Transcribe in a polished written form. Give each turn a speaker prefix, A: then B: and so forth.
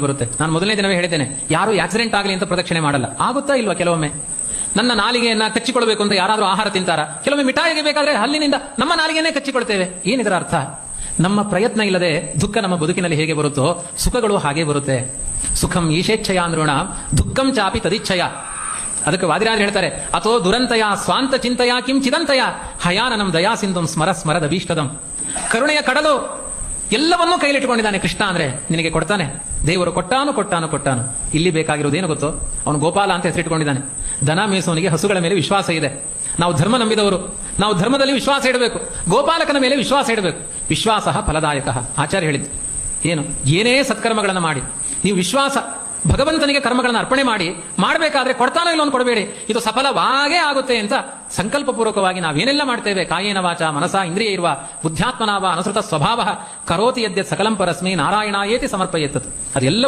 A: ಬರುತ್ತೆ. ನಾನು ಮೊದಲನೇ ದಿನವೇ ಹೇಳಿದ್ದೇನೆ, ಯಾರು ಆಕ್ಸಿಡೆಂಟ್ ಆಗಲಿ ಅಂತ ಪ್ರದಕ್ಷಿಣೆ ಮಾಡಲ್ಲ. ಆಗುತ್ತಾ ಇಲ್ವಾ? ಕೆಲವೊಮ್ಮೆ ನನ್ನ ನಾಲಿಗೆಯನ್ನ ಕಚ್ಚಿಕೊಳ್ಬೇಕು ಅಂತ ಯಾರಾದ್ರೂ ಆಹಾರ ತಿಂತಾರ? ಕೆಲವೊಮ್ಮೆ ಮಿಠಾಯಿಗೆ ಬೇಕಾದ್ರೆ ಹಲ್ಲಿನಿಂದ ನಮ್ಮ ನಾಲಿಗೆನೇ ಕಚ್ಚಿಕೊಳ್ತೇವೆ. ಏನಿದರ ಅರ್ಥ? ನಮ್ಮ ಪ್ರಯತ್ನ ಇಲ್ಲದೆ ದುಃಖ ನಮ್ಮ ಬದುಕಿನಲ್ಲಿ ಹೇಗೆ ಬರುತ್ತೋ ಸುಖಗಳು ಹಾಗೆ ಬರುತ್ತೆ. ಸುಖಂ ಈಶೇಚ್ಛಯ ಅಂದ್ರೋಣ, ದುಃಖಂ ಚಾಪಿ ತದಿಚ್ಛಯ. ಅದಕ್ಕೆ ವಾದಿರಾಜರು ಹೇಳ್ತಾರೆ, ಅಥೋ ದುರಂತಯ ಸ್ವಾಂತ ಚಿಂತೆಯ ಕಿಂ ಚಿದಂತಯ ಹಯಾನನಂ ದಯಾ ಸಿಂಧುಂ ಸ್ಮರ ಸ್ಮರದ ಭೀಷ್ಟದಂ. ಕರುಣೆಯ ಕಡಲು ಎಲ್ಲವನ್ನೂ ಕೈಲಿಟ್ಟುಕೊಂಡಿದ್ದಾನೆ ಕೃಷ್ಣ. ಅಂದ್ರೆ ನಿನಗೆ ಕೊಡ್ತಾನೆ. ದೇವರು ಕೊಟ್ಟಾನು. ಇಲ್ಲಿ ಬೇಕಾಗಿರೋದೇನು ಗೊತ್ತೋ? ಅವನು ಗೋಪಾಲ ಅಂತ ಹೆಸರಿಟ್ಕೊಂಡಿದ್ದಾನೆ. ದನ ಮೇಸೋನಿಗೆ ಹಸುಗಳ ಮೇಲೆ ವಿಶ್ವಾಸ ಇದೆ. ನಾವು ಧರ್ಮ ನಂಬಿದವರು, ನಾವು ಧರ್ಮದಲ್ಲಿ ವಿಶ್ವಾಸ ಇಡಬೇಕು. ಗೋಪಾಲಕನ ಮೇಲೆ ವಿಶ್ವಾಸ ಇಡಬೇಕು. ವಿಶ್ವಾಸ ಫಲದಾಯಕ. ಆಚಾರ್ಯ ಹೇಳಿದ್ದು ಏನು? ಏನೇ ಸತ್ಕರ್ಮಗಳನ್ನು ಮಾಡಿ ನೀವು ವಿಶ್ವಾಸ ಭಗವಂತನಿಗೆ ಕರ್ಮಗಳನ್ನು ಅರ್ಪಣೆ ಮಾಡಬೇಕಾದ್ರೆ ಕೊಡ್ತಾನೋ ಇಲ್ಲೋ ಕೊಡಬೇಡಿ, ಇದು ಸಫಲವಾಗೇ ಆಗುತ್ತೆ ಅಂತ ಸಂಕಲ್ಪಪೂರ್ವಕವಾಗಿ ನಾವೇನೆಲ್ಲ ಮಾಡ್ತೇವೆ, ಕಾಯೇನ ವಾಚ ಮನಸಾ ಇಂದ್ರಿಯ ಇರುವ ಬುದ್ಧ್ಯಾತ್ಮನಾವ ಅನುಸೃತ ಸ್ವಭಾವ ಕರೋತಿ ಯದ್ಯತ್ ಸಕಲಂ ಪರಸ್ಮೈ ನಾರಾಯಣಾಯೇತಿ ಸಮರ್ಪಯೇತತ್. ಅದೆಲ್ಲ